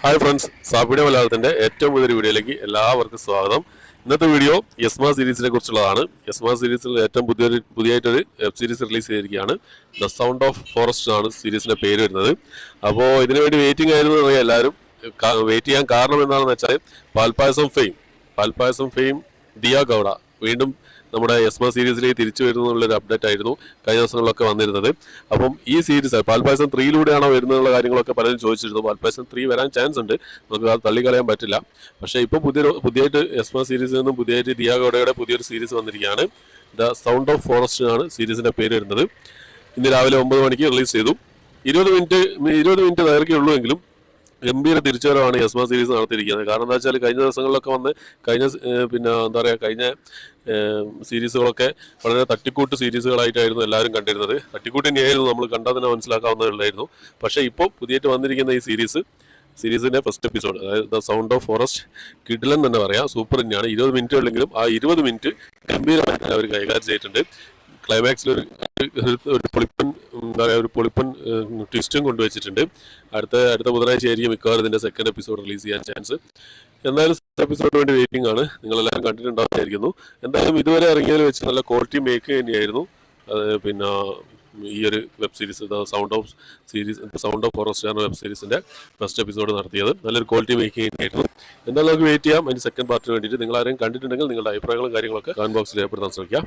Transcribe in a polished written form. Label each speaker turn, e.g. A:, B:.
A: Hi friends, സാപ്പിയുടെ മലയാളത്തിൻ്റെ ഏറ്റവും പുതിയൊരു വീഡിയോയിലേക്ക് എല്ലാവർക്കും സ്വാഗതം. ഇന്നത്തെ വീഡിയോ യസ്മ സീരീസിനെ കുറിച്ചുള്ളതാണ്. യസ്മ സീരീസിൽ ഏറ്റവും പുതിയതായിട്ടൊരു വെബ് സീരീസ് റിലീസ് ചെയ്തിരിക്കുകയാണ്. ദ സൗണ്ട് ഓഫ് ഫോറസ്റ്റ് ആണ് സീരീസിൻ്റെ പേര് വരുന്നത്. അപ്പോൾ ഇതിനു വേണ്ടി വെയിറ്റിംഗ് ആയിരുന്നു അറിയാം എല്ലാവരും. വെയിറ്റ് ചെയ്യാൻ കാരണം എന്താണെന്ന് വെച്ചാൽ പാൽപ്പായസം ഫെയിം ദിയ ഗൗഡ വീണ്ടും നമ്മുടെ യസ്മ സീരീസിലേക്ക് തിരിച്ചു വരുന്നതിനുള്ളൊരു അപ്ഡേറ്റ് ആയിരുന്നു കഴിഞ്ഞ ദിവസങ്ങളിലൊക്കെ വന്നിരുന്നത്. അപ്പം ഈ സീരീസ് പാൽപ്പായസം 3-ലൂടെയാണോ വരുന്നതെന്നുള്ള കാര്യങ്ങളൊക്കെ പലരും ചോദിച്ചിരുന്നു. പാൽപ്പായസം 3 വരാൻ ചാൻസ് ഉണ്ട്, നമുക്ക് അത് തള്ളിക്കളയാൻ പറ്റില്ല. പക്ഷേ ഇപ്പോൾ പുതിയതായിട്ട് യസ്മ സീരീസിൽ നിന്നും പുതിയതായിട്ട് ദിയ ഗൗഡയുടെ പുതിയൊരു സീരീസ് വന്നിരിക്കുകയാണ്. ദ സൗണ്ട് ഓഫ് ഫോറസ്റ്റ് ആണ് സീരീസിൻ്റെ പേര് വരുന്നത്. ഇന്ന് രാവിലെ 9 മണിക്ക് റിലീസ് ചെയ്തു. 20 മിനിറ്റ് ദൈർഘ്യമുള്ളൂ എങ്കിലും ഗംഭീര തിരിച്ചുവരവാണ് യസ്മ സീരീസ് നടത്തിയിരിക്കുന്നത്. കാരണം എന്താ വെച്ചാൽ കഴിഞ്ഞ ദിവസങ്ങളിലൊക്കെ വന്ന് കഴിഞ്ഞ സീരീസുകളൊക്കെ വളരെ തട്ടിക്കൂട്ട് സീരീസുകളായിട്ടായിരുന്നു എല്ലാവരും കണ്ടിരുന്നത്. തട്ടിക്കൂട്ട് തന്നെയായിരുന്നു, നമ്മൾ കണ്ടാൽ തന്നെ മനസ്സിലാക്കാവുന്നതായിരുന്നു. പക്ഷേ ഇപ്പോൾ പുതിയതായിട്ട് വന്നിരിക്കുന്ന ഈ സീരീസിൻ്റെ ഫസ്റ്റ് എപ്പിസോഡ്, അതായത് ദ സൗണ്ട് ഓഫ് ഫോറസ്റ്റ്, കിഡിലൻ തന്നെ പറയാം, സൂപ്പർ തന്നെയാണ്. 20 മിനിറ്റ് ഉള്ളെങ്കിലും ആ 20 മിനിറ്റ് ഗംഭീരമായിട്ട് അവർ കൈകാര്യം ചെയ്തിട്ടുണ്ട്. ക്ലൈമാക്സിൽ ഒരു പൊളിപ്പൻ ട്വിസ്റ്റും കൊണ്ടുവച്ചിട്ടുണ്ട്. അടുത്ത ബുധനാഴ്ച ആയിരിക്കും മിക്കവാറും ഇതിൻ്റെ സെക്കൻഡ് എപ്പിസോഡ് റിലീസ് ചെയ്യാൻ ചാൻസ്. എന്തായാലും എപ്പിസോഡിന് വേണ്ടി വെയിറ്റിംഗ് ആണ്. നിങ്ങളെല്ലാവരും കണ്ടിട്ടുണ്ടാവുമായിരിക്കുന്നു. എന്തായാലും ഇതുവരെ ഇറങ്ങിയതിൽ വെച്ച് നല്ല ക്വാളിറ്റി മേക്ക് തന്നെയായിരുന്നു. പിന്നെ ഈ ഒരു web series sound of forest ആണ് വെബ് സീരീസിൻ്റെ ഫസ്റ്റ് എപ്പിസോഡ് നടത്തിയത്. നല്ലൊരു ക്വാളിറ്റി മേക്കിംഗ് തന്നെയായിരുന്നു. എന്തായാലും നമുക്ക് വെയിറ്റ് ചെയ്യാം അതിൻ്റെ സെക്കൻഡ് പാർട്ടിന് വേണ്ടിയിട്ട്. നിങ്ങൾ ആരെയും കണ്ടിട്ടുണ്ടെങ്കിൽ നിങ്ങളുടെ അഭിപ്രായങ്ങളും കാര്യങ്ങളൊക്കെ കമന്റ് ബോക്സിൽ രേഖപ്പെടുത്താൻ ശ്രമിക്കാം.